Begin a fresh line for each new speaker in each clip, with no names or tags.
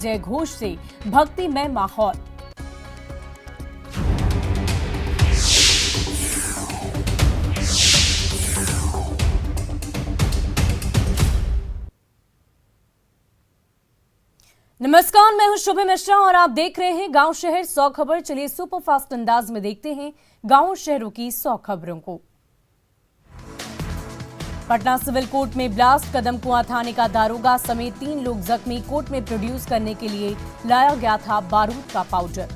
जय घोष से भक्तिमय माहौल। नमस्कार, मैं हूं शुभ मिश्रा और आप देख रहे हैं गांव शहर 100 खबर। चलिए सुपरफास्ट अंदाज में देखते हैं गांव शहरों की 100 खबरों को। पटना सिविल कोर्ट में ब्लास्ट, कदमकुआं थाने का दारोगा समेत 3 लोग जख्मी। कोर्ट में प्रोड्यूस करने के लिए लाया गया था बारूद का पाउडर।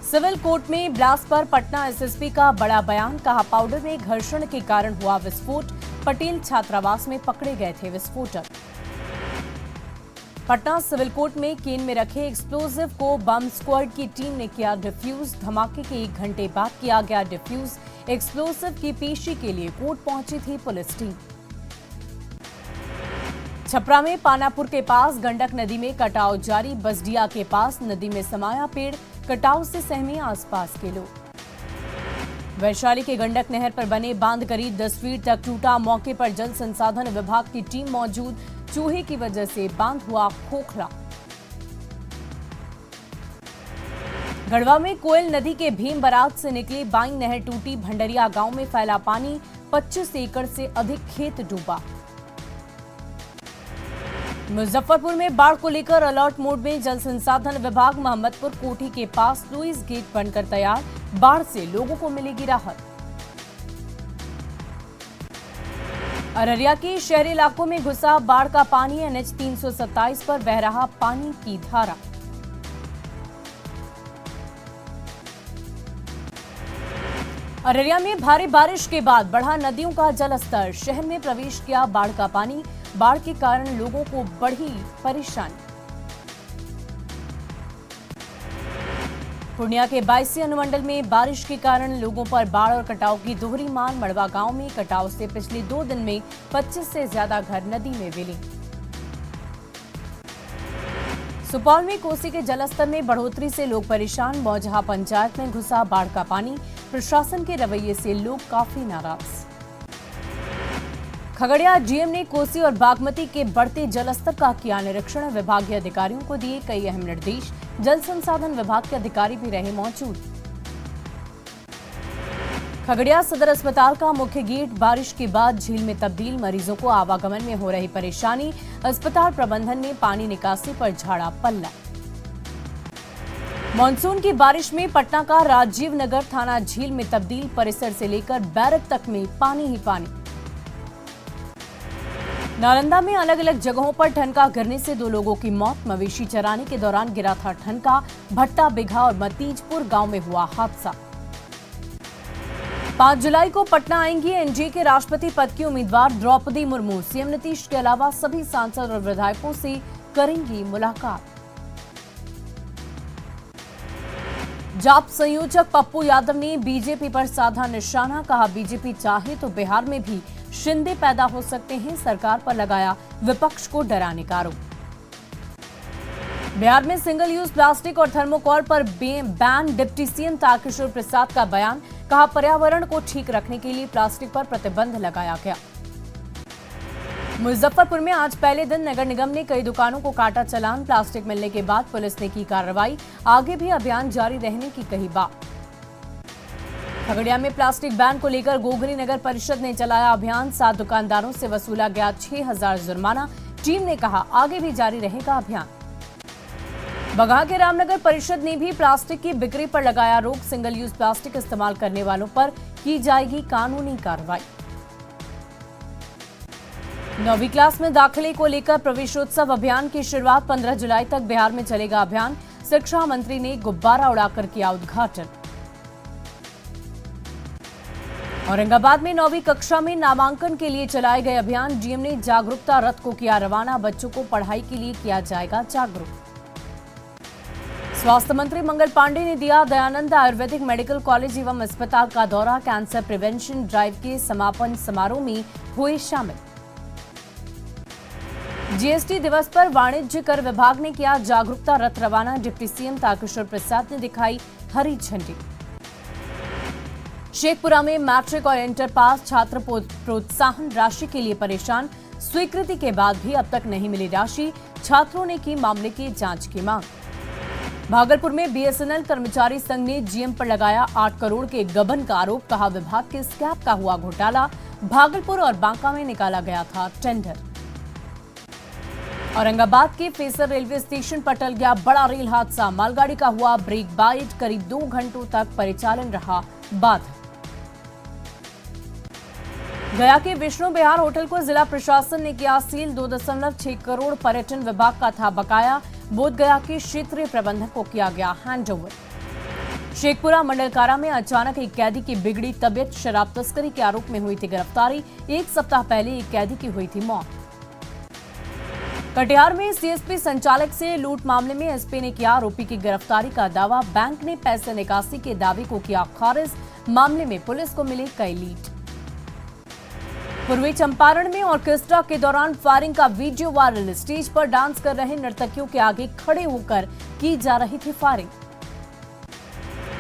सिविल कोर्ट में ब्लास्ट पर पटना एसएसपी का बड़ा बयान, कहा पाउडर में घर्षण के कारण हुआ विस्फोट। पटेल छात्रावास में पकड़े गए थे विस्फोटक। पटना सिविल कोर्ट में केन में रखे एक्सप्लोजिव को बम स्क्वाड की टीम ने किया डिफ्यूज। धमाके के 1 घंटे बाद किया गया डिफ्यूज। एक्सप्लोजिव की पेशी के लिए कोर्ट पहुंची थी पुलिस टीम। छपरा में पानापुर के पास गंडक नदी में कटाव जारी। बसडिया के पास नदी में समाया पेड़, कटाव से सहमे आसपास के लोग। वैशाली के गंडक नहर पर बने बांध करीब 10 फीट तक टूटा। मौके पर जल संसाधन विभाग की टीम मौजूद। चूहे की वजह से बांध हुआ खोखला। गढ़वा में कोयल नदी के भीम बराज से निकली बाई नहर टूटी। भंडरिया गांव में फैला पानी, 25 एकड़ से अधिक खेत डूबा। मुजफ्फरपुर में बाढ़ को लेकर अलर्ट मोड में जल संसाधन विभाग। मोहम्मदपुर कोठी के पास लुइस गेट बनकर तैयार। बाढ़ से लोगों को मिलेगी राहत। अररिया के शहरी इलाकों में घुसा बाढ़ का पानी। एनएच 327 पर बह रहा पानी की धारा। अररिया में भारी बारिश के बाद बढ़ा नदियों का जलस्तर। शहर में प्रवेश किया बाढ़ का पानी। बाढ़ के कारण लोगों को बढ़ी परेशानी। पूर्णिया के 22 अनुमंडल में बारिश के कारण लोगों पर बाढ़ और कटाव की दोहरी मार। मड़वा गांव में कटाव से पिछले 2 दिन में 25 से ज्यादा घर नदी में विलीन। सुपौल में कोसी के जलस्तर में बढ़ोतरी से लोग परेशान। मौजहा पंचायत में घुसा बाढ़ का पानी। प्रशासन के रवैये से लोग काफी नाराज। खगड़िया डीएम ने कोसी और बागमती के बढ़ते जलस्तर का किया निरीक्षण। विभागीय अधिकारियों को दिए कई अहम निर्देश। जल संसाधन विभाग के अधिकारी भी रहे मौजूद। खगड़िया सदर अस्पताल का मुख्य गेट बारिश के बाद झील में तब्दील। मरीजों को आवागमन में हो रही परेशानी। अस्पताल प्रबंधन ने पानी निकासी पर झाड़ा पल्ला। मानसून की बारिश में पटना का राजीव नगर थाना झील में तब्दील। परिसर से लेकर बैरक तक में पानी ही पानी। नालंदा में अलग अलग जगहों पर ठनका गिरने से 2 लोगों की मौत। मवेशी चराने के दौरान गिरा था ठनका। भट्टा बिघा और मतीजपुर गांव में हुआ हादसा। 5 जुलाई को पटना आएंगी एनडीए के राष्ट्रपति पद की उम्मीदवार द्रौपदी मुर्मू। सीएम नीतीश के अलावा सभी सांसद और विधायकों से करेंगी मुलाकात। जाप संयोजक पप्पू यादव ने बीजेपी पर साधा निशाना। कहा बीजेपी चाहे तो बिहार में भी शिंदे पैदा हो सकते हैं। सरकार पर लगाया विपक्ष को डराने का आरोप। बिहार में सिंगल यूज प्लास्टिक और थर्मोकॉल पर ban. Deputy CM Tarkishore Prasad का बयान। कहा पर्यावरण को ठीक रखने के लिए प्लास्टिक पर प्रतिबंध लगाया गया। मुजफ्फरपुर में आज पहले दिन नगर निगम ने कई दुकानों को काटा चालान। प्लास्टिक मिलने के बाद पुलिस ने की कार्रवाई। आगे भी अभियान जारी रहने की कही बात। खगड़िया में प्लास्टिक बैन को लेकर गोगरी नगर परिषद ने चलाया अभियान। 7 दुकानदारों से वसूला गया 6000 जुर्माना। टीम ने कहा आगे भी जारी रहेगा अभियान। बगहा के रामनगर परिषद ने भी प्लास्टिक की बिक्री पर लगाया रोक। सिंगल यूज प्लास्टिक इस्तेमाल करने वालों पर की जाएगी कानूनी कार्रवाई। 9वीं क्लास में दाखिले को लेकर प्रवेशोत्सव अभियान की शुरुआत। 15 जुलाई तक बिहार में चलेगा अभियान। शिक्षा मंत्री ने गुब्बारा उड़ाकर किया उद्घाटन। औरंगाबाद में 9वीं कक्षा में नामांकन के लिए चलाए गए अभियान। डीएम ने जागरूकता रथ को किया रवाना। बच्चों को पढ़ाई के लिए किया जाएगा जागरूक। स्वास्थ्य मंत्री मंगल पांडे ने दिया दयानंद आयुर्वेदिक मेडिकल कॉलेज एवं अस्पताल का दौरा। कैंसर प्रिवेंशन ड्राइव के समापन समारोह में हुए शामिल। जीएसटी दिवस पर वाणिज्य कर विभाग ने किया जागरूकता रथ रवाना। डिप्टी सीएम तारकिशोर प्रसाद ने दिखाई हरी झंडी। शेखपुरा में मैट्रिक और इंटर पास छात्र प्रोत्साहन राशि के लिए परेशान। स्वीकृति के बाद भी अब तक नहीं मिली राशि। छात्रों ने की मामले की जांच की मांग। भागलपुर में बीएसएनएल कर्मचारी संघ ने जीएम पर लगाया 8 करोड़ के गबन का आरोप, कहा विभाग के स्क्रैप का हुआ घोटाला। भागलपुर और बांका में निकाला गया था टेंडर। औरंगाबाद के फेसर रेलवे स्टेशन पर टल गया बड़ा रेल हादसा, मालगाड़ी का हुआ ब्रेक बाइट, करीब 2 घंटों तक परिचालन रहा बाधित। गया के विष्णु विहार होटल को जिला प्रशासन ने किया सील, 2.6 करोड़ पर्यटन विभाग का था बकाया। बोध गया के क्षेत्रीय प्रबंधक को किया गया हैंडओवर। शेखपुरा मंडल कारा में अचानक एक कैदी की बिगड़ी तबियत, शराब तस्करी के आरोप में हुई थी गिरफ्तारी। 1 सप्ताह पहले एक कैदी की हुई थी मौत। कटिहार में सीएसपी संचालक से लूट मामले में एसपी ने किया आरोपी की गिरफ्तारी का दावा, बैंक ने पैसे निकासी के दावे को किया खारिज। मामले में पुलिस को मिले कई लीड। पूर्वी चंपारण में ऑर्केस्ट्रा के दौरान फायरिंग का वीडियो वायरल, स्टेज पर डांस कर रहे नर्तकियों के आगे खड़े होकर की जा रही थी फायरिंग।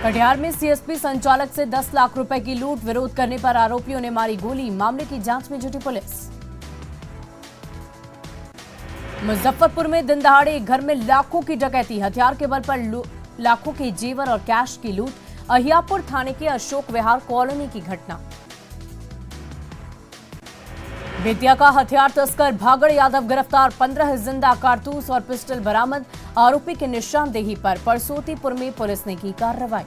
कटिहार में सीएसपी संचालक से 10 लाख रुपए की लूट, विरोध करने पर आरोपियों ने मारी गोली। मामले की जांच में जुटी पुलिस। मुजफ्फरपुर में दिन दहाड़े एक घर में लाखों की डकैती, हथियार के बल पर लाखों के जेवर और कैश की लूट। अहियापुर थाने के अशोक विहार कॉलोनी की घटना। बेतिया का हथियार तस्कर भागड़ यादव गिरफ्तार, 15 जिंदा कारतूस और पिस्टल बरामद। आरोपी की निशानदेही पर परसोतीपुर में पुलिस ने की कार्रवाई।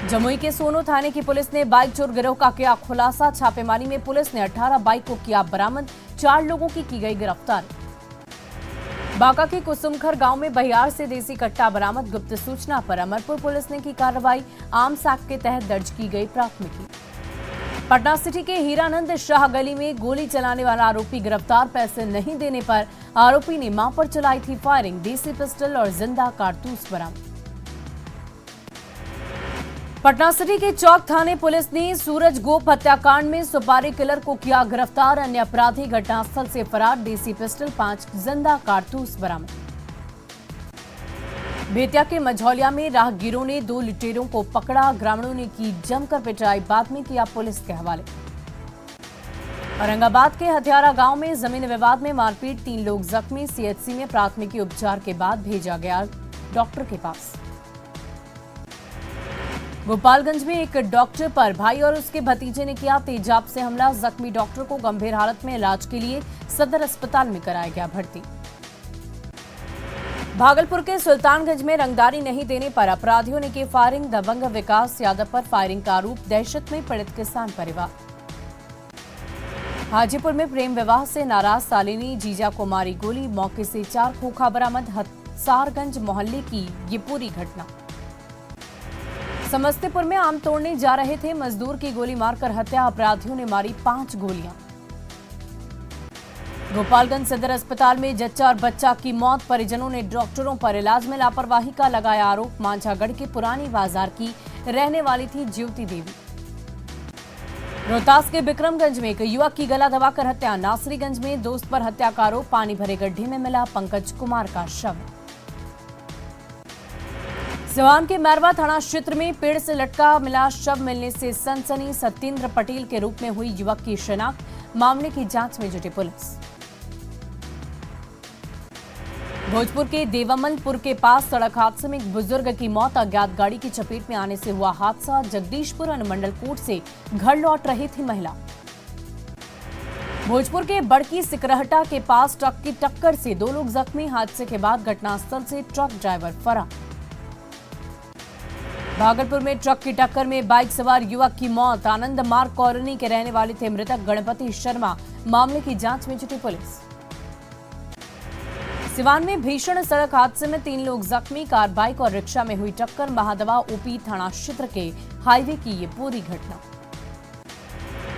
जमुई के सोनो थाने की पुलिस ने बाइक चोर गिरोह का किया खुलासा, छापेमारी में पुलिस ने 18 बाइक को किया बरामद, 4 लोगों की गई गिरफ्तारी। बांका के कुसुमखर गांव में बहियार से देसी कट्टा बरामद, गुप्त सूचना पर अमरपुर पुलिस ने की कार्रवाई, आर्म्स एक्ट के तहत दर्ज की गई प्राथमिकी। पटना सिटी के हीरानंद शाह गली में गोली चलाने वाला आरोपी गिरफ्तार, पैसे नहीं देने पर आरोपी ने मां पर चलाई थी फायरिंग, देसी पिस्टल और जिंदा कारतूस बरामद। पटना सिटी के चौक थाने पुलिस ने सूरज गोप हत्याकांड में सुपारी किलर को किया गिरफ्तार, अन्य अपराधी घटनास्थल से फरार, देसी पिस्टल 5 जिंदा कारतूस बरामद। बेतिया के मझौलिया में राहगीरों ने 2 लुटेरों को पकड़ा, ग्रामीणों ने की जमकर पिटाई, बाद में किया पुलिस के हवाले। औरंगाबाद के हथियारा गांव में जमीन विवाद में मारपीट, 3 लोग जख्मी, सीएचसी में प्राथमिकी उपचार के बाद भेजा गया डॉक्टर के पास। गोपालगंज में एक डॉक्टर पर भाई और उसके भतीजे ने किया तेजाब से हमला, जख्मी डॉक्टर को गंभीर हालत में इलाज के लिए सदर अस्पताल में कराया गया भर्ती। भागलपुर के सुल्तानगंज में रंगदारी नहीं देने पर अपराधियों ने की फायरिंग, दबंग विकास यादव पर फायरिंग का आरोप, दहशत में पीड़ित किसान परिवार। हाजीपुर में प्रेम विवाह से नाराज सालिनी जीजा को मारी गोली, मौके से 4 खोखा बरामद, हसारगंज मोहल्ले की ये पूरी घटना। समस्तीपुर में आम तोड़ने जा रहे थे मजदूर की गोली मारकर हत्या, अपराधियों ने मारी 5 गोलियां। गोपालगंज सदर अस्पताल में जच्चा और बच्चा की मौत, परिजनों ने डॉक्टरों पर इलाज में लापरवाही का लगाया आरोप। मांझागढ़ के पुरानी बाजार की रहने वाली थी ज्योति देवी। रोहतास के बिक्रमगंज में एक युवक की गला दबाकर हत्या, नासरीगंज में दोस्त पर हत्या का आरोप, पानी भरे गड्ढे में मिला पंकज कुमार का शव। सिवान के मैरवा थाना क्षेत्र में पेड़ से लटका मिला शव मिलने से सनसनी, सत्येंद्र पटेल के रूप में हुई युवक की शिनाख्त, मामले की जांच में जुटी पुलिस। भोजपुर के देवामनपुर के पास सड़क हादसे में एक बुजुर्ग की मौत, अज्ञात गाड़ी की चपेट में आने से हुआ हादसा। जगदीशपुर अनुमंडल कोर्ट से घर लौट रही थी महिला। भोजपुर के बड़की सिकरहटा के पास ट्रक की टक्कर से 2 लोग जख्मी, हादसे के बाद घटनास्थल से ट्रक ड्राइवर फरार। भागलपुर में ट्रक की टक्कर में बाइक सवार युवक की मौत, आनंद मार्ग कॉलोनी के रहने वाले थे मृतक गणपति शर्मा, मामले की जांच में जुटी पुलिस। सिवान में भीषण सड़क हादसे में 3 लोग जख्मी, कार बाइक और रिक्शा में हुई टक्कर, महादवा ओपी थाना क्षेत्र के हाईवे की ये पूरी घटना।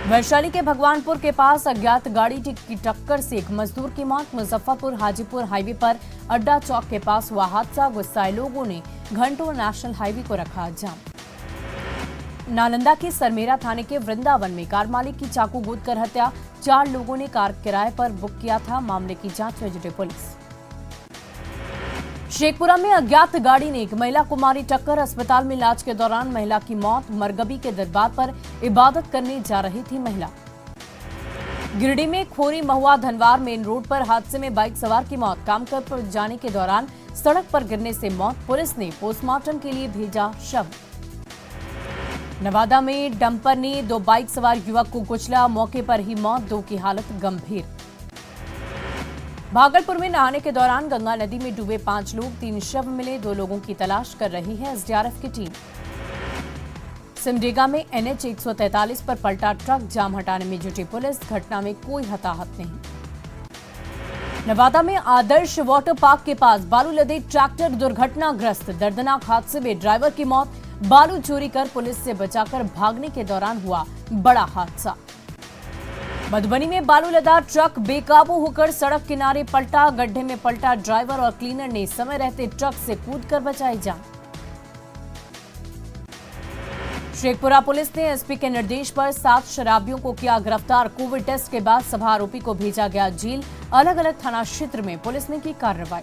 वैशाली के भगवानपुर के पास अज्ञात गाड़ी की टक्कर से एक मजदूर की मौत, मुजफ्फरपुर हाजीपुर हाईवे पर अड्डा चौक के पास हुआ हादसा, गुस्साए लोगों ने घंटों नेशनल हाईवे को रखा जाम। नालंदा के सरमेरा थाने के वृंदावन में कार मालिक की चाकू गूंथकर हत्या, 4 लोगों ने कार किराए पर बुक किया था, मामले की जांच में जुटी पुलिस। शेखपुरा में अज्ञात गाड़ी ने एक महिला को मारी टक्कर, अस्पताल में इलाज के दौरान महिला की मौत, मरगबी के दरबार पर इबादत करने जा रही थी महिला। गिरिडीह में खोरी महुआ धनवार मेन रोड पर हादसे में बाइक सवार की मौत। काम पर जाने के दौरान सड़क पर गिरने से मौत। पुलिस ने पोस्टमार्टम के लिए भेजा शव। नवादा में डंपर ने 2 बाइक सवार युवक को कुचला, मौके पर ही मौत, 2 की हालत गंभीर। भागलपुर में नहाने के दौरान गंगा नदी में डूबे 5 लोग, 3 शव मिले, 2 लोगों की तलाश कर रही है एसडीआरएफ की टीम। सिमडेगा में एनएच 143 पर पलटा ट्रक, जाम हटाने में जुटी पुलिस, घटना में कोई हताहत नहीं। नवादा में आदर्श वाटर पार्क के पास बालू लदे ट्रैक्टर दुर्घटनाग्रस्त, दर्दनाक हादसे में ड्राइवर की मौत। बालू चोरी कर पुलिस से बचाकर भागने के दौरान हुआ बड़ा हादसा। मधुबनी में बालू लदा ट्रक बेकाबू होकर सड़क किनारे पलटा, गड्ढे में पलटा ड्राइवर और क्लीनर ने समय रहते ट्रक से कूदकर बचाई जान। शेखपुरा पुलिस ने एसपी के निर्देश पर 7 शराबियों को किया गिरफ्तार। कोविड टेस्ट के बाद सभा आरोपी को भेजा गया जेल। अलग अलग थाना क्षेत्र में पुलिस ने की कार्रवाई।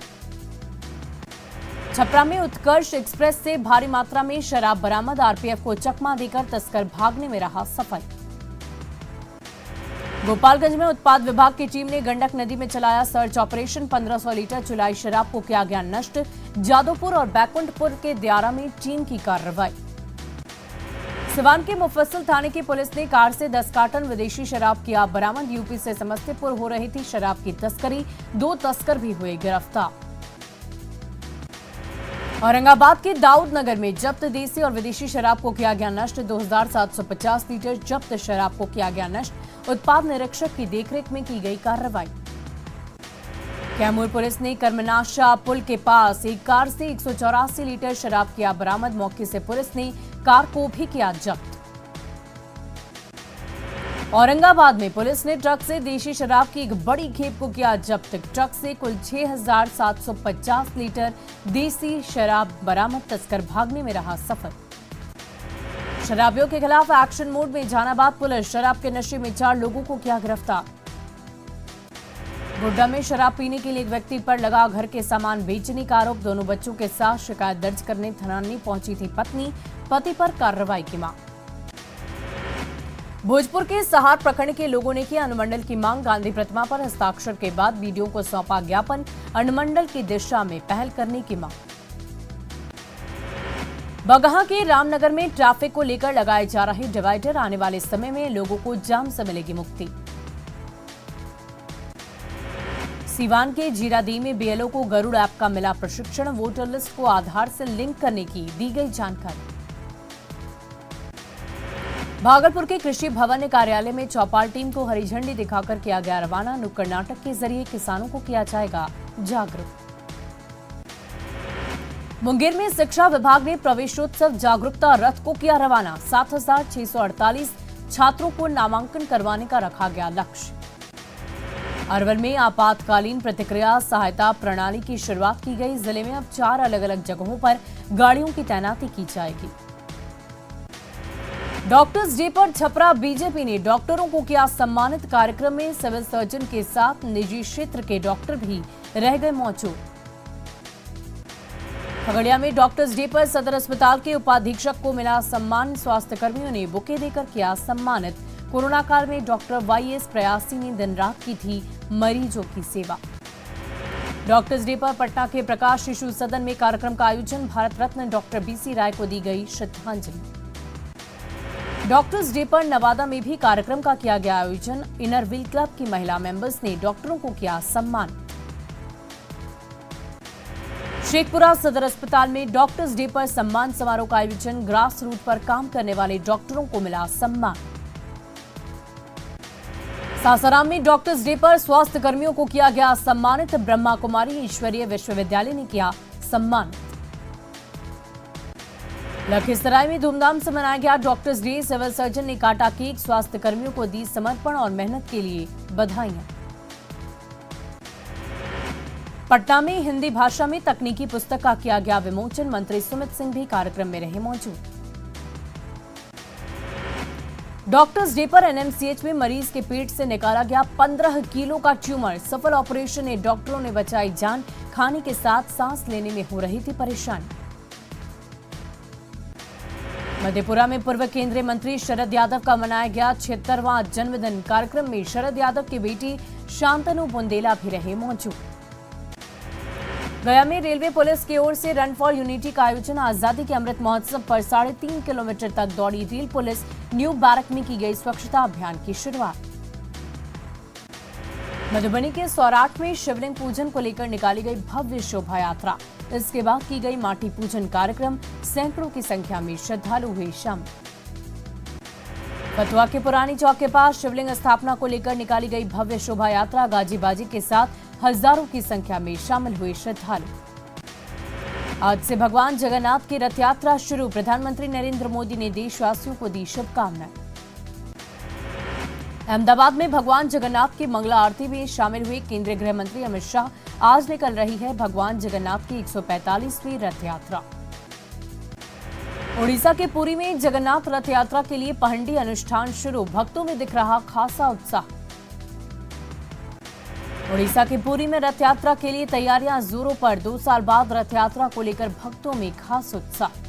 छपरा में उत्कर्ष एक्सप्रेस से भारी मात्रा में शराब बरामद, आरपीएफ को चकमा देकर तस्कर भागने में रहा सफल। गोपालगंज में उत्पाद विभाग की टीम ने गंडक नदी में चलाया सर्च ऑपरेशन, 1500 लीटर चुलाई शराब को किया गया नष्ट। जादवपुर और बैकुंठपुर के दियारा में टीम की कार्रवाई। सिवान के मुफस्सिल थाने की पुलिस ने कार से 10 कार्टन विदेशी शराब किया बरामद। यूपी से समस्तीपुर हो रही थी शराब की तस्करी, 2 तस्कर भी हुए गिरफ्तार। औरंगाबाद के दाऊद नगर में जब्त देसी और विदेशी शराब को किया गया नष्ट। 2750 लीटर जब्त शराब को किया गया नष्ट। उत्पाद निरीक्षक की देखरेख में की गई कार्रवाई। कैमूर पुलिस ने कर्मनाशा पुल के पास एक कार से 184 लीटर शराब किया बरामद। मौके से पुलिस ने कार को भी किया जब्त। औरंगाबाद में पुलिस ने ट्रक से देशी शराब की एक बड़ी खेप को किया जब्त। ट्रक से कुल 6750 लीटर देसी शराब बरामद, तस्कर भागने में रहा सफल। शराबियों के खिलाफ एक्शन मोड में जहानाबाद पुलिस, शराब के नशे में 4 लोगों को किया गिरफ्तार। गोड्डा में शराब पीने के लिए एक व्यक्ति पर लगा घर के सामान बेचने का आरोप। दोनों बच्चों के साथ शिकायत दर्ज करने थाने पहुंची थी पत्नी, पति पर कार्रवाई की मांग। भोजपुर के सहार प्रखंड के लोगों ने की अनुमंडल की मांग। गांधी प्रतिमा पर हस्ताक्षर के बाद बीडीओ को सौंपा ज्ञापन, अनुमंडल की दिशा में पहल करने की मांग। बगहा के रामनगर में ट्रैफिक को लेकर लगाए जा रहे डिवाइडर, आने वाले समय में लोगों को जाम से मिलेगी मुक्ति। सीवान के जीरादेई में बीएलओ को गरुड़ ऐप का मिला प्रशिक्षण, वोटर लिस्ट को आधार से लिंक करने की दी गई जानकारी। भागलपुर के कृषि भवन कार्यालय में चौपाल टीम को हरी झंडी दिखाकर किया गया रवाना। नुक्कड़ नाटक के जरिए किसानों को किया जाएगा जागरूक। मुंगेर में शिक्षा विभाग ने प्रवेशोत्सव जागरूकता रथ को किया रवाना। 7648 छात्रों को नामांकन करवाने का रखा गया लक्ष्य। अरवल में आपातकालीन प्रतिक्रिया सहायता प्रणाली की शुरुआत की गई। जिले में अब 4 अलग अलग जगहों पर गाड़ियों की तैनाती की जाएगी। डॉक्टर्स डे पर छपरा बीजेपी ने डॉक्टरों को किया सम्मानित। कार्यक्रम में सिविल सर्जन के साथ निजी क्षेत्र के डॉक्टर भी रह गए मौजूद। खगड़िया में डॉक्टर्स डे पर सदर अस्पताल के उपाधीक्षक को मिला सम्मान। स्वास्थ्य कर्मियों ने बुके देकर किया सम्मानित। कोरोना काल में डॉक्टर वाईएस प्रयासी ने दिन रात की थी मरीजों की सेवा। डॉक्टर्स डे पर पटना के प्रकाश शिशु सदन में कार्यक्रम का आयोजन। भारत रत्न डॉक्टर बीसी राय को दी गई श्रद्धांजलि। डॉक्टर्स डे पर नवादा में भी कार्यक्रम का किया गया आयोजन। इनर व्हील क्लब की महिला मेंबर्स ने डॉक्टरों को किया सम्मान। शेखपुरा सदर अस्पताल में डॉक्टर्स डे पर सम्मान समारोह का आयोजन। ग्रास रूट पर काम करने वाले डॉक्टरों को मिला सम्मान। सासाराम में डॉक्टर्स डे पर स्वास्थ्य कर्मियों को किया गया सम्मानित। ब्रह्मा कुमारी ईश्वरीय विश्वविद्यालय ने किया सम्मान। लखीसराय में धूमधाम से मनाया गया डॉक्टर्स डे। सिविल सर्जन ने काटा केक, स्वास्थ्य कर्मियों को दी समर्पण और मेहनत के लिए बधाइयां। पटना में हिंदी भाषा में तकनीकी पुस्तक का किया गया विमोचन। मंत्री सुमित सिंह भी कार्यक्रम में रहे मौजूद। डॉक्टर्स डे पर एनएमसीएच में मरीज के पेट से निकाला गया 15 किलो का ट्यूमर। सफल ऑपरेशन में डॉक्टरों ने बचाई जान। खाने के साथ सांस लेने में हो रही थी परेशानी। मधेपुरा में पूर्व केंद्रीय मंत्री शरद यादव का मनाया गया 76वां जन्मदिन। कार्यक्रम में शरद यादव की बेटी शांतनु बुंदेला भी रहे मौजूद। गया में रेलवे पुलिस की ओर से रन फॉर यूनिटी का आयोजन। आजादी के अमृत महोत्सव पर 3.5 किलोमीटर तक दौड़ी रेल पुलिस। न्यू बैरक में की गई स्वच्छता अभियान की शुरुआत। मधुबनी के सौराठ में शिवलिंग पूजन को लेकर निकाली गई भव्य शोभा यात्रा। इसके बाद की गई माटी पूजन कार्यक्रम। सैकड़ों की संख्या में श्रद्धालु हुए शामिल। फतुहा के पुरानी चौक के पास शिवलिंग स्थापना को लेकर निकाली गई भव्य शोभा यात्रा। गाजी बाजी के साथ हजारों की संख्या में शामिल हुए श्रद्धालु। आज से भगवान जगन्नाथ की रथ यात्रा शुरू। प्रधानमंत्री नरेंद्र मोदी ने देशवासियों को दी शुभकामनाएं। अहमदाबाद में भगवान जगन्नाथ की मंगला आरती में शामिल हुए केंद्रीय गृह मंत्री अमित शाह। आज निकल रही है भगवान जगन्नाथ की 145वीं रथ यात्रा। ओडिशा के पुरी में जगन्नाथ रथ यात्रा के लिए पहंडी अनुष्ठान शुरू। भक्तों में दिख रहा खासा उत्साह। ओडिशा के पुरी में रथ यात्रा के लिए तैयारियां जोरों पर। 2 साल बाद रथ यात्रा को लेकर भक्तों में खास उत्साह।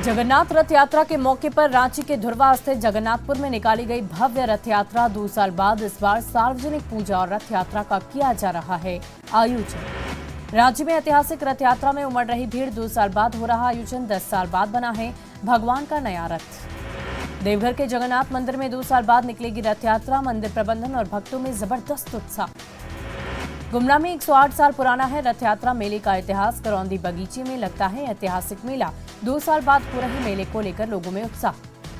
जगन्नाथ रथ यात्रा के मौके पर रांची के धुर्वा स्थित जगन्नाथपुर में निकाली गई भव्य रथ यात्रा। 2 साल बाद इस बार सार्वजनिक पूजा और रथ यात्रा का किया जा रहा है आयोजन। रांची में ऐतिहासिक रथ यात्रा में उमड़ रही भीड़। 2 साल बाद हो रहा आयोजन। 10 साल बाद बना है भगवान का नया रथ। देवघर के जगन्नाथ मंदिर में 2 साल बाद निकलेगी रथ यात्रा। मंदिर प्रबंधन और भक्तों में जबरदस्त उत्साह। गुमला में 108 साल पुराना है रथ यात्रा मेले का इतिहास। करौंदी बगीचे में लगता है ऐतिहासिक मेला। 2 साल बाद हो रहे मेले को लेकर लोगों में उत्साह।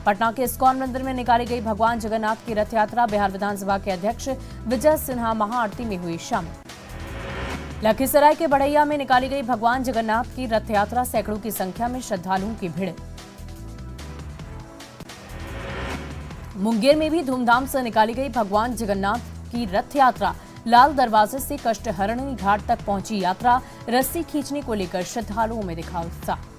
पटना के इस्कॉन मंदिर में निकाली गई भगवान जगन्नाथ की रथ यात्रा। बिहार विधानसभा के अध्यक्ष विजय सिन्हा महाआरती में हुई शामिल। लखीसराय के बढ़ैया में निकाली गई भगवान जगन्नाथ की रथ यात्रा। सैकड़ों की संख्या में श्रद्धालुओं की भीड़। मुंगेर में भी धूमधाम से निकाली गई भगवान जगन्नाथ की रथ यात्रा। लाल दरवाजे से कष्टहरणी घाट तक पहुंची यात्रा। रस्सी खींचने को लेकर श्रद्धालुओं में दिखा उत्साह।